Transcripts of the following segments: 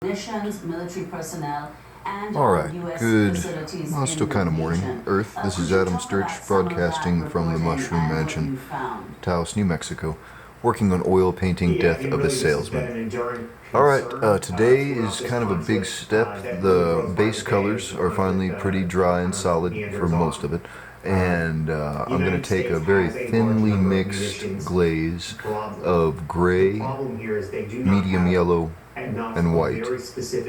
missions, military personnel, and All right, U.S. good. facilities Well, it's still in kind of the morning. region. Earth, this Could is you Adam talk Sturch, about some of broadcasting that from the reporting Mushroom and what Mansion, you found? Taos, New Mexico, working on oil painting Death of a Salesman. All right, today is kind of a big step. The base colors are finally pretty dry and solid for most of it. And I'm going to take a very thinly mixed glaze of gray, medium yellow, and white,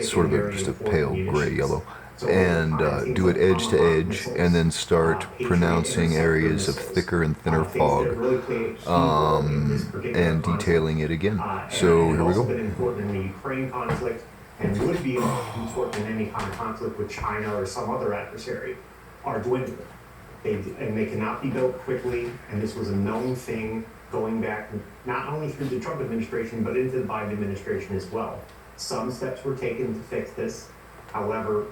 sort of just a pale gray yellow, and do it edge to edge, and then start pronouncing areas of thicker and thinner fog, and detailing it again. So here we go. Been important in the Ukraine conflict, and would be important in any kind of conflict with China or some other adversary, are dwindling. They cannot be built quickly, and this was a known thing going back not only through the Trump administration, but into the Biden administration as well. Some steps were taken to fix this. However,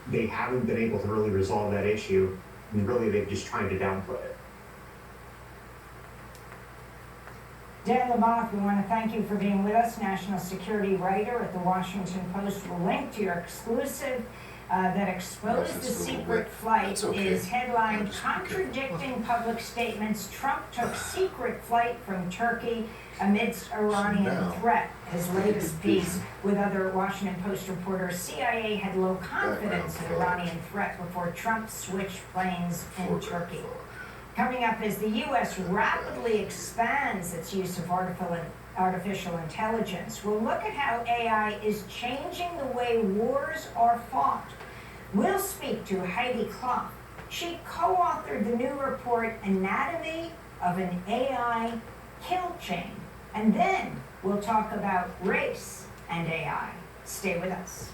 they haven't been able to really resolve that issue, and really they've just tried to downplay it. Dan Lamothe, we want to thank you for being with us, national security writer at the Washington Post. We'll link to your exclusive that exposed the secret flight is headlined Contradicting Public Statements. Trump took secret flight from Turkey amidst Iranian threat. His latest piece with other Washington Post reporters. CIA had low confidence in Iranian threat before Trump switched planes in Turkey. Coming up, as the U.S. rapidly expands its use of artificial intelligence, we'll look at how AI is changing the way wars are fought. We'll speak to Heidi Klum. She co-authored the new report, Anatomy of an AI Kill Chain. And then we'll talk about race and AI. Stay with us.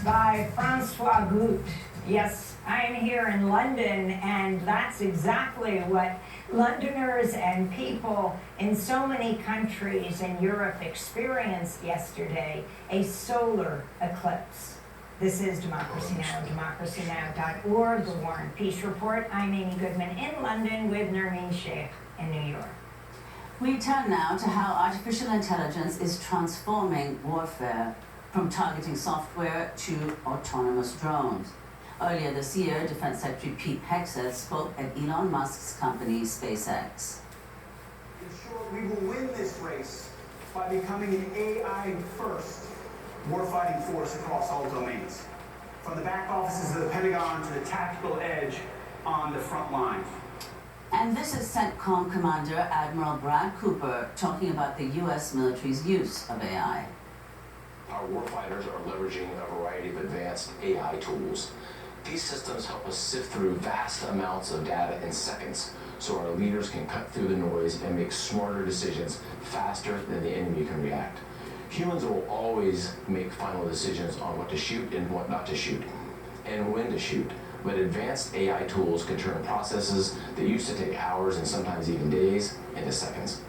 By Francois Gout. Yes, I am here in London, and that's exactly what Londoners and people in so many countries in Europe experienced yesterday, a solar eclipse. This is Democracy Now!, democracynow.org, the War and Peace Report. I'm Amy Goodman in London with Nermeen Sheikh in New York. We turn now to how artificial intelligence is transforming warfare, from targeting software to autonomous drones. Earlier this year, Defense Secretary Pete Hegseth spoke at Elon Musk's company, SpaceX. In short, we will win this race by becoming an AI-first warfighting force across all domains, from the back offices of the Pentagon to the tactical edge on the front lines. And this is CENTCOM Commander Admiral Brad Cooper talking about the U.S. military's use of AI. Our warfighters are leveraging a variety of advanced AI tools. These systems help us sift through vast amounts of data in seconds, so our leaders can cut through the noise and make smarter decisions faster than the enemy can react. Humans will always make final decisions on what to shoot and what not to shoot, and when to shoot. But advanced AI tools can turn processes that used to take hours and sometimes even days into seconds.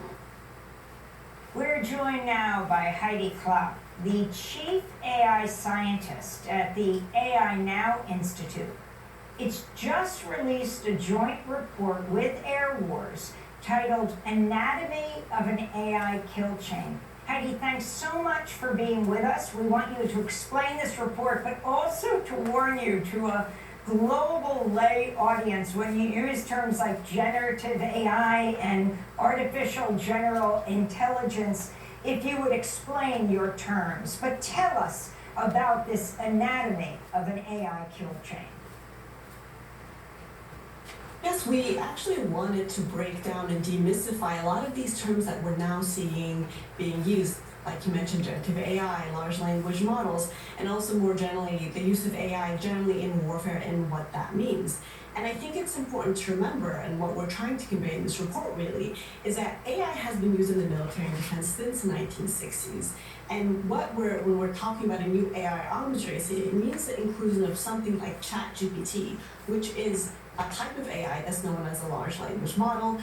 We're joined now by Heidi Klum, the chief AI scientist at the AI Now Institute. It's just released a joint report with Air Wars titled Anatomy of an AI Kill Chain. Heidi, thanks so much for being with us. We want you to explain this report, but also to warn you to a global lay audience when you use terms like generative AI and artificial general intelligence, if you would explain your terms. But tell us about this anatomy of an AI kill chain. Yes, we actually wanted to break down and demystify a lot of these terms that we're now seeing being used, like you mentioned, generative AI, large language models, and also more generally, the use of AI generally in warfare and what that means. And I think it's important to remember, and what we're trying to convey in this report really, is that AI has been used in the military and defense since the 1960s. And when we're talking about a new AI arms race, it means the inclusion of something like ChatGPT, which is a type of AI that's known as a large language model,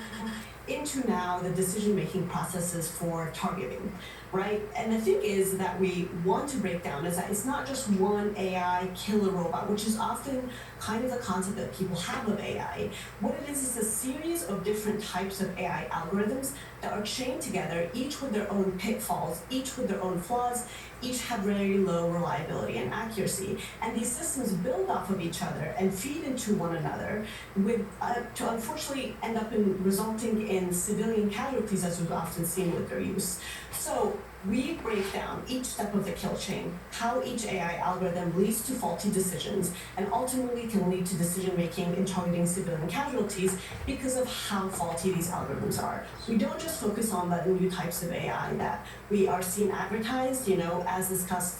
into now the decision-making processes for targeting, right? And the thing is that we want to break down is that it's not just one AI killer robot, which is often kind of the concept that people have of AI. What it is a series of different types of AI algorithms that are chained together, each with their own pitfalls, each with their own flaws, each have very low reliability and accuracy. And these systems build off of each other and feed into one another to unfortunately end up resulting in civilian casualties, as we've often seen with their use. So we break down each step of the kill chain, how each AI algorithm leads to faulty decisions and ultimately can lead to decision making in targeting civilian casualties because of how faulty these algorithms are. We don't just focus on the new types of AI that we are seeing advertised, as discussed,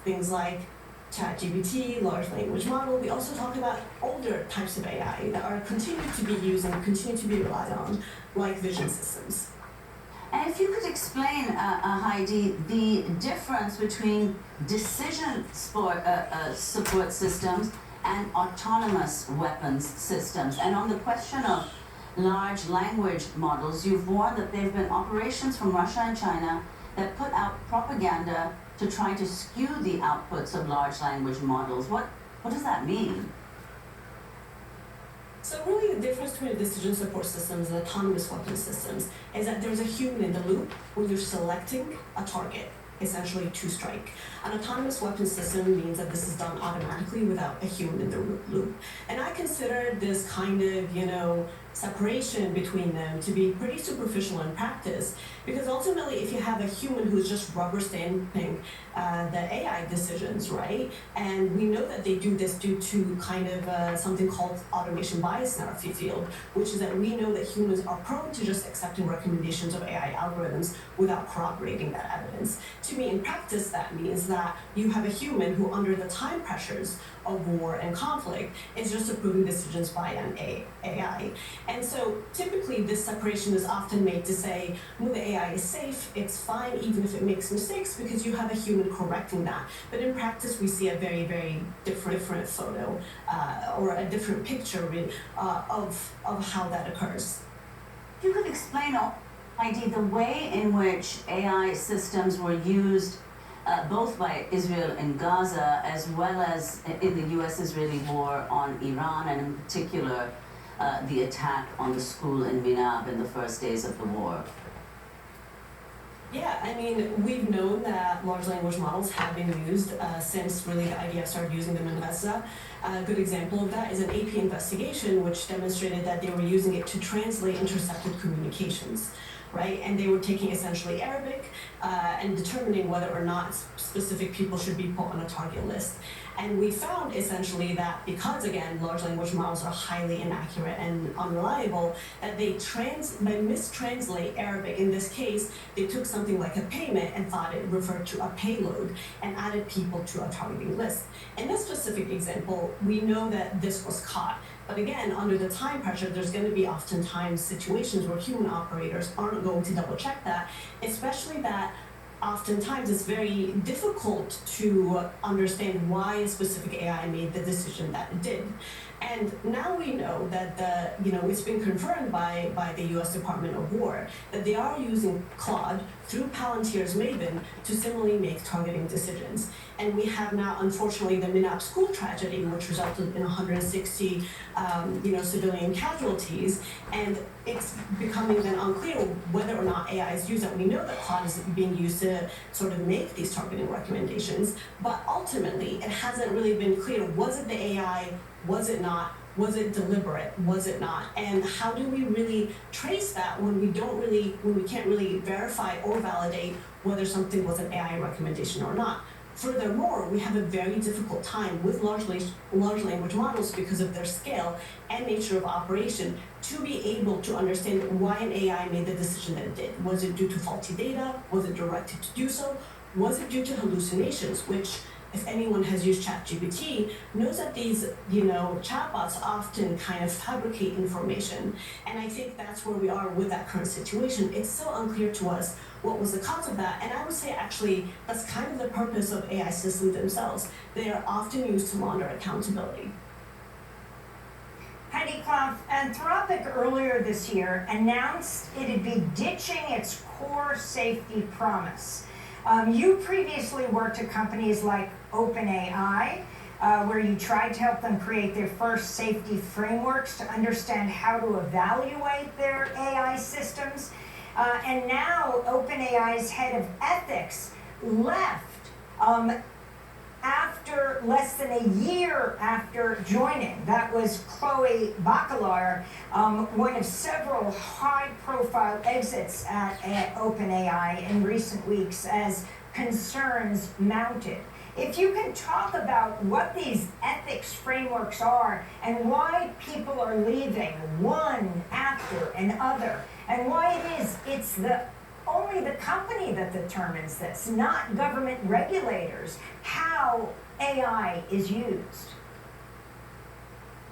things like ChatGPT, large language model. We also talk about older types of AI that are continued to be used and continue to be relied on, like vision systems. And if you could explain, Heidi, the difference between decision support systems and autonomous weapons systems. And on the question of large language models, you've warned that there have been operations from Russia and China that put out propaganda to try to skew the outputs of large language models. What does that mean? So really the difference between a decision support systems and autonomous weapon systems is that there's a human in the loop when you're selecting a target, essentially to strike. An autonomous weapon system means that this is done automatically without a human in the loop. And I consider this kind of, separation between them to be pretty superficial in practice, because ultimately if you have a human who's just rubber stamping the AI decisions, right? And we know that they do this due to kind of something called automation bias in our field, which is that we know that humans are prone to just accepting recommendations of AI algorithms without corroborating that evidence. To me, in practice, that means that you have a human who, under the time pressures of war and conflict, is just approving decisions by an AI. And so typically this separation is often made to say, well, the AI is safe, it's fine even if it makes mistakes because you have a human correcting that. But in practice we see a very, very different photo or a different picture of how that occurs. If you could explain, Heidi, the way in which AI systems were used both by Israel in Gaza as well as in the US-Israeli war on Iran, and in particular the attack on the school in Minab in the first days of the war. Yeah, I mean, we've known that large language models have been used since really the IDF started using them in Gaza. A good example of that is an AP investigation which demonstrated that they were using it to translate intercepted communications, right? And they were taking essentially Arabic and determining whether or not specific people should be put on a target list. And we found essentially that because, again, large language models are highly inaccurate and unreliable, that they mistranslate Arabic. In this case, they took something like a payment and thought it referred to a payload and added people to a targeting list. In this specific example, we know that this was caught. But again, under the time pressure, there's going to be oftentimes situations where human operators aren't going to double check that, especially that oftentimes it's very difficult to understand why a specific AI made the decision that it did. And now we know that it's been confirmed by the U.S. Department of War that they are using Claude through Palantir's Maven to similarly make targeting decisions. And we have now, unfortunately, the Minap school tragedy, which resulted in 160, civilian casualties. And it's becoming then unclear whether or not AI is used. And we know that Claude is being used to sort of make these targeting recommendations. But ultimately, it hasn't really been clear. Was it the AI? Was it not? Was it deliberate? Was it not? And how do we really trace that when we can't really verify or validate whether something was an AI recommendation or not? Furthermore, we have a very difficult time with large language models because of their scale and nature of operation to be able to understand why an AI made the decision that it did. Was it due to faulty data? Was it directed to do so? Was it due to hallucinations, which, if anyone has used ChatGPT, knows that these, chatbots often kind of fabricate information. And I think that's where we are with that current situation. It's so unclear to us what was the cause of that. And I would say, actually, that's kind of the purpose of AI systems themselves. They are often used to launder accountability. Heidi Klum, Anthropic earlier this year announced it'd be ditching its core safety promise. You previously worked at companies like OpenAI, where you tried to help them create their first safety frameworks to understand how to evaluate their AI systems. And now OpenAI's head of ethics left after less than a year after joining. That was Chloe Bacalar, one of several high-profile exits at OpenAI in recent weeks as concerns mounted. If you can talk about what these ethics frameworks are and why people are leaving one after another, and why it's only the company that determines this, not government regulators, how AI is used.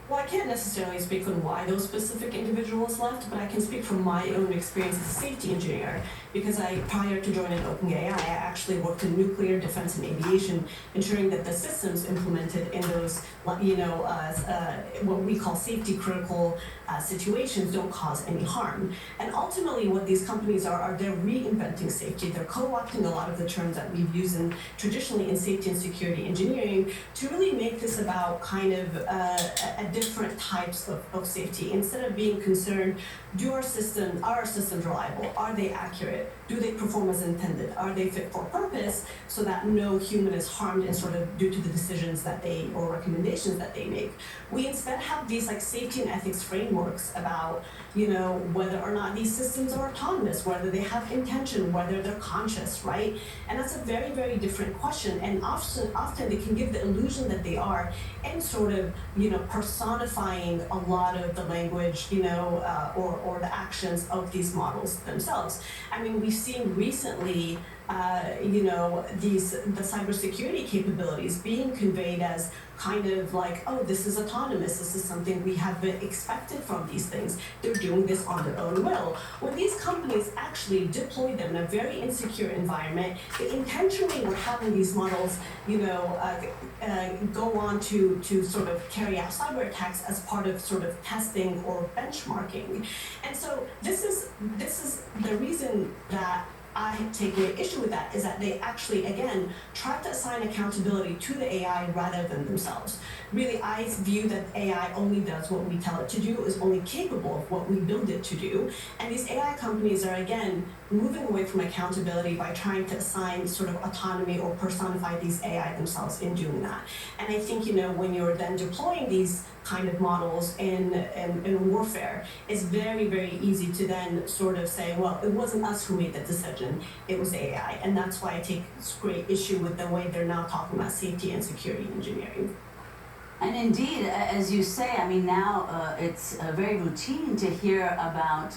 Well, I can't necessarily speak on why those specific individuals left, but I can speak from my own experience as a safety engineer, because prior to joining OpenAI, I actually worked in nuclear, defense, and aviation, ensuring that the systems implemented in those, what we call safety critical situations don't cause any harm. And ultimately, what these companies are they're reinventing safety. They're co-opting a lot of the terms that we've used traditionally in safety and security engineering to really make this about kind of a different types of safety. Instead of being concerned, are our systems reliable? Are they accurate? Do they perform as intended? Are they fit for purpose so that no human is harmed and sort of due to the decisions or recommendations that they make? We instead have these like safety and ethics frameworks about, whether or not these systems are autonomous, whether they have intention, whether they're conscious, right? And that's a very, very different question. And often they can give the illusion that they are, and sort of, personifying a lot of the language, or the actions of these models themselves. I mean, we've seen recently, the cybersecurity capabilities being conveyed as kind of like, oh, this is autonomous. This is something we have been expected from these things. They're doing this on their own will. When these companies actually deploy them in a very insecure environment, they intentionally were having these models, go on to sort of carry out cyber attacks as part of sort of testing or benchmarking. And so this is the reason that I take great issue with that, is that they actually, again, try to assign accountability to the AI rather than themselves. Really, I view that AI only does what we tell it to do, is only capable of what we build it to do. And these AI companies are, again, moving away from accountability by trying to assign sort of autonomy or personify these AI themselves in doing that. And I think, when you're then deploying these kind of models in warfare, it's very, very easy to then sort of say, well, it wasn't us who made that decision, it was AI. And that's why I take great issue with the way they're now talking about safety and security engineering. And indeed, as you say, I mean, now it's very routine to hear about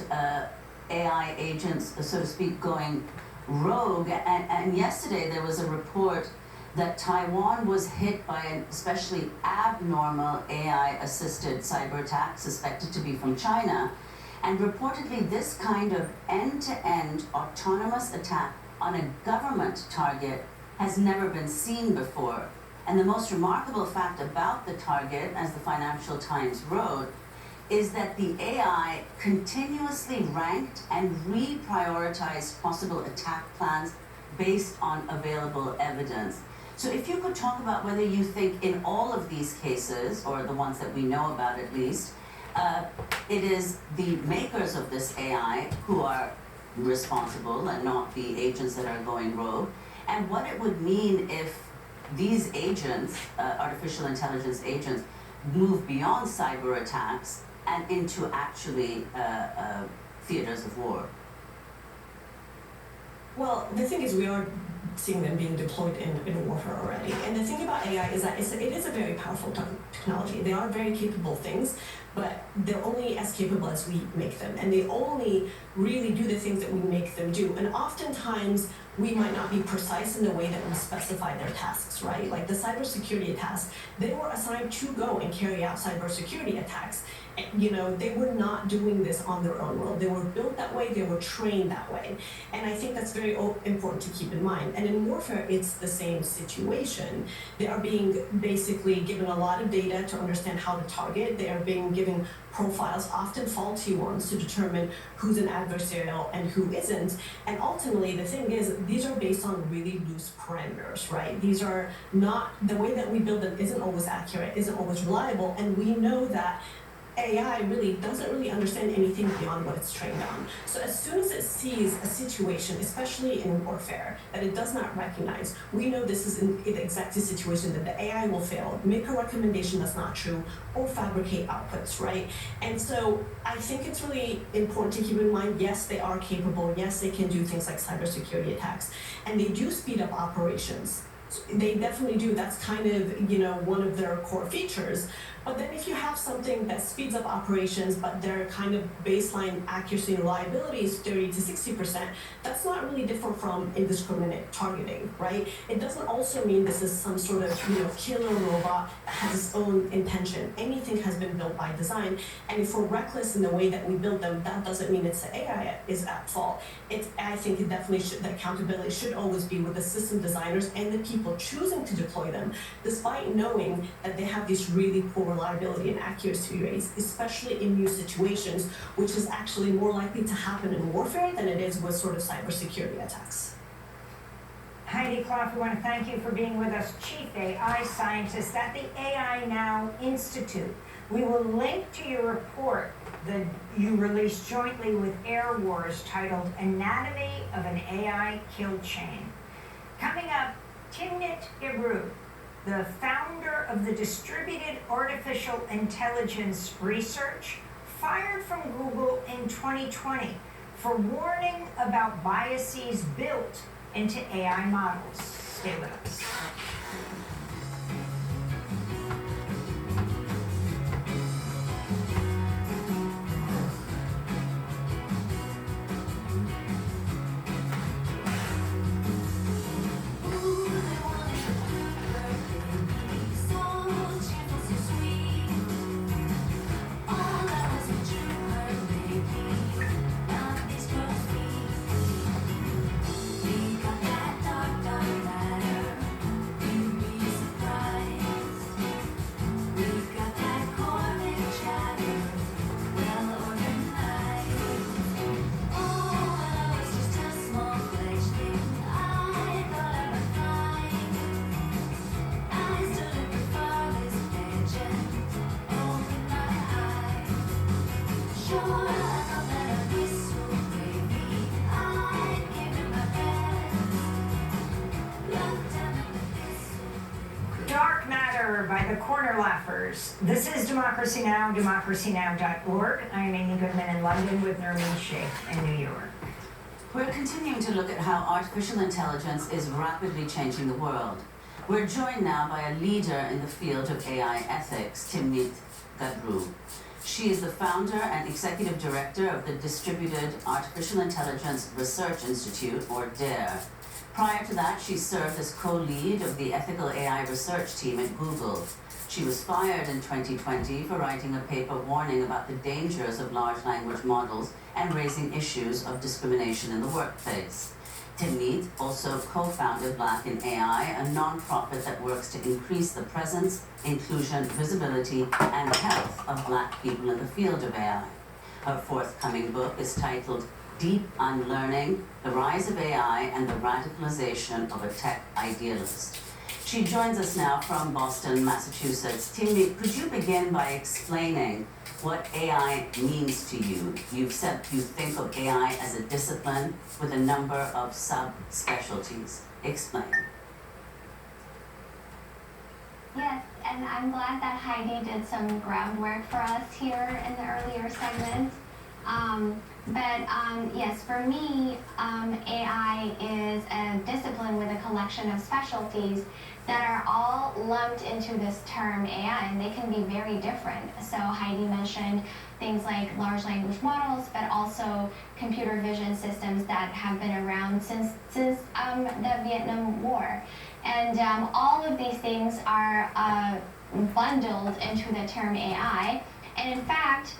AI agents, so to speak, going rogue. And yesterday there was a report that Taiwan was hit by an especially abnormal AI-assisted cyber attack suspected to be from China. And reportedly, this kind of end-to-end autonomous attack on a government target has never been seen before. And the most remarkable fact about the target, as the Financial Times wrote, is that the AI continuously ranked and reprioritized possible attack plans based on available evidence. So if you could talk about whether you think in all of these cases, or the ones that we know about at least, it is the makers of this AI who are responsible and not the agents that are going rogue, and what it would mean if these agents, artificial intelligence agents, move beyond cyber attacks and into actually theaters of war. Well, the thing is, we are seeing them being deployed in warfare already. And the thing about AI is that it is a very powerful technology. They are very capable things, but they're only as capable as we make them. And they only really do the things that we make them do. And oftentimes, we might not be precise in the way that we specify their tasks, right? Like the cybersecurity tasks, they were assigned to go and carry out cybersecurity attacks. And, you know, they were not doing this on their own will. They were built that way, they were trained that way. And I think that's very important to keep in mind. And in warfare, it's the same situation. They are being basically given a lot of data to understand how to target. They are being given profiles, often faulty ones, to determine who's an adversarial and who isn't. And ultimately, the thing is, these are based on really loose parameters, right? These are not, the way that we build them isn't always accurate, isn't always reliable, and we know that AI really doesn't really understand anything beyond what it's trained on. So as soon as it sees a situation, especially in warfare, that it does not recognize, we know this is in the exact situation that the AI will fail, make a recommendation that's not true, or fabricate outputs, right? And so I think it's really important to keep in mind, yes, they are capable, yes, they can do things like cybersecurity attacks, and they do speed up operations. They definitely do. That's kind of, you know, one of their core features. But then if you have something that speeds up operations, but their kind of baseline accuracy and reliability is 30 to 60%, that's not really different from indiscriminate targeting, right? It doesn't also mean this is some sort of, you know, killer robot that has its own intention. Anything has been built by design. And if we're reckless in the way that we build them, that doesn't mean it's the AI is at fault. I think it definitely should, the accountability should always be with the system designers and the people choosing to deploy them, despite knowing that they have these really poor reliability and accuracy rates, especially in new situations, which is actually more likely to happen in warfare than it is with sort of cybersecurity attacks. Heidi Kloff, we want to thank you for being with us, Chief AI Scientist at the AI Now Institute. We will link to your report that you released jointly with Air Wars titled Anatomy of an AI Kill Chain. Coming up, Timnit Gebru, the founder of the Distributed Artificial Intelligence Research, fired from Google in 2020 for warning about biases built into AI models. Stay with us. Dark Matter by the Corner Laughers. This is Democracy Now!, democracynow.org. I'm Amy Goodman in London with Nermeen Sheikh in New York. We're continuing to look at how artificial intelligence is rapidly changing the world. We're joined now by a leader in the field of AI ethics, Timnit Gebru. She is the founder and executive director of the Distributed Artificial Intelligence Research Institute, or DARE. Prior to that, she served as co-lead of the ethical AI research team at Google. She was fired in 2020 for writing a paper warning about the dangers of large language models and raising issues of discrimination in the workplace. Timnit also co-founded Black in AI, a nonprofit that works to increase the presence, inclusion, visibility, and health of Black people in the field of AI. Her forthcoming book is titled Deep Unlearning: The Rise of AI and the Radicalization of a Tech Idealist. She joins us now from Boston, Massachusetts. Timnit, could you begin by explaining what AI means to you? You've said you think of AI as a discipline with a number of subspecialties. Explain. Yes, and I'm glad that Heidi did some groundwork for us here in the earlier segment. Yes, for me, AI is a discipline with a collection of specialties that are all lumped into this term AI, and they can be very different. So Heidi mentioned things like large language models, but also computer vision systems that have been around since the Vietnam War. And all of these things are bundled into the term AI. And in fact,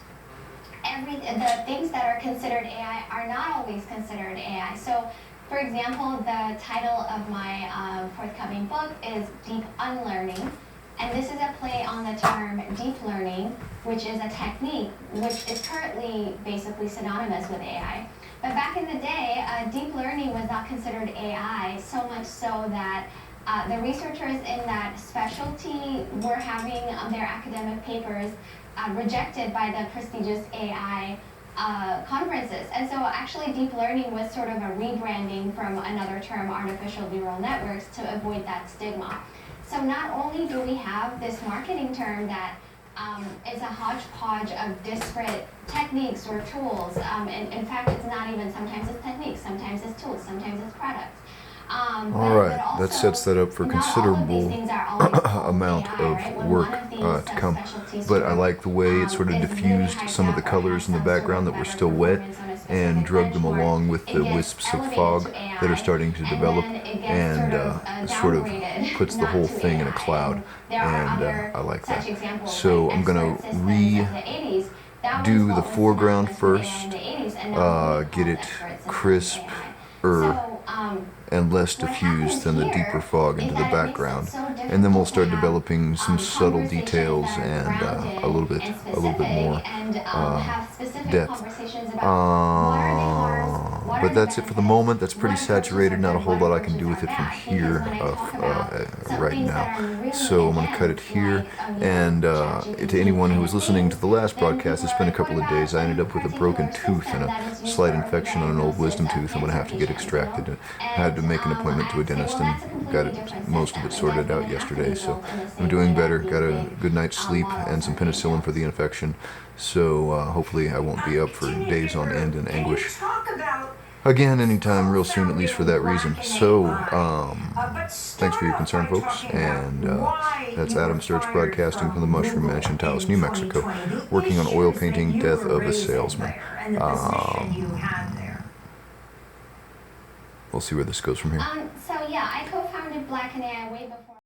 the things that are considered AI are not always considered AI. So, for example, the title of my forthcoming book is Deep Unlearning. And this is a play on the term deep learning, which is a technique which is currently basically synonymous with AI. But back in the day, deep learning was not considered AI, so much so that the researchers in that specialty were having their academic papers rejected by the prestigious AI conferences. And so actually deep learning was sort of a rebranding from another term, artificial neural networks, to avoid that stigma. So not only do we have this marketing term that is a hodgepodge of disparate techniques or tools, and in fact it's not even, sometimes it's techniques, sometimes it's tools, sometimes it's products. All right, that sets that up for considerable amount of work to come. But I like the way it sort of diffused some of the colors in the background that were still wet and drug them along with the wisps of fog that are starting to develop, and sort of puts the whole thing in a cloud, and I like that. So I'm going to redo the foreground first, get it crisper and less diffused than the deeper fog into the background, and then we'll start developing some subtle details and a little bit more depth. But that's it for the moment. That's pretty saturated. Not a whole lot I can do with it from here right now. So I'm going to cut it here. And to anyone who was listening to the last broadcast, it's been a couple of days. I ended up with a broken tooth and a slight infection on an old wisdom tooth. I'm going to have to get extracted. I had to make an appointment to a dentist and got most of it sorted out yesterday. So I'm doing better. Got a good night's sleep and some penicillin for the infection. So hopefully I won't be up for days on end in anguish again anytime real soon, at least for that reason. So thanks for your concern, folks, and that's Adam Sturch broadcasting from the Mushroom Mansion, Taos, New Mexico, working on oil painting Death of a Salesman. We'll see where this goes from here. So yeah, I co-founded Black in AI way before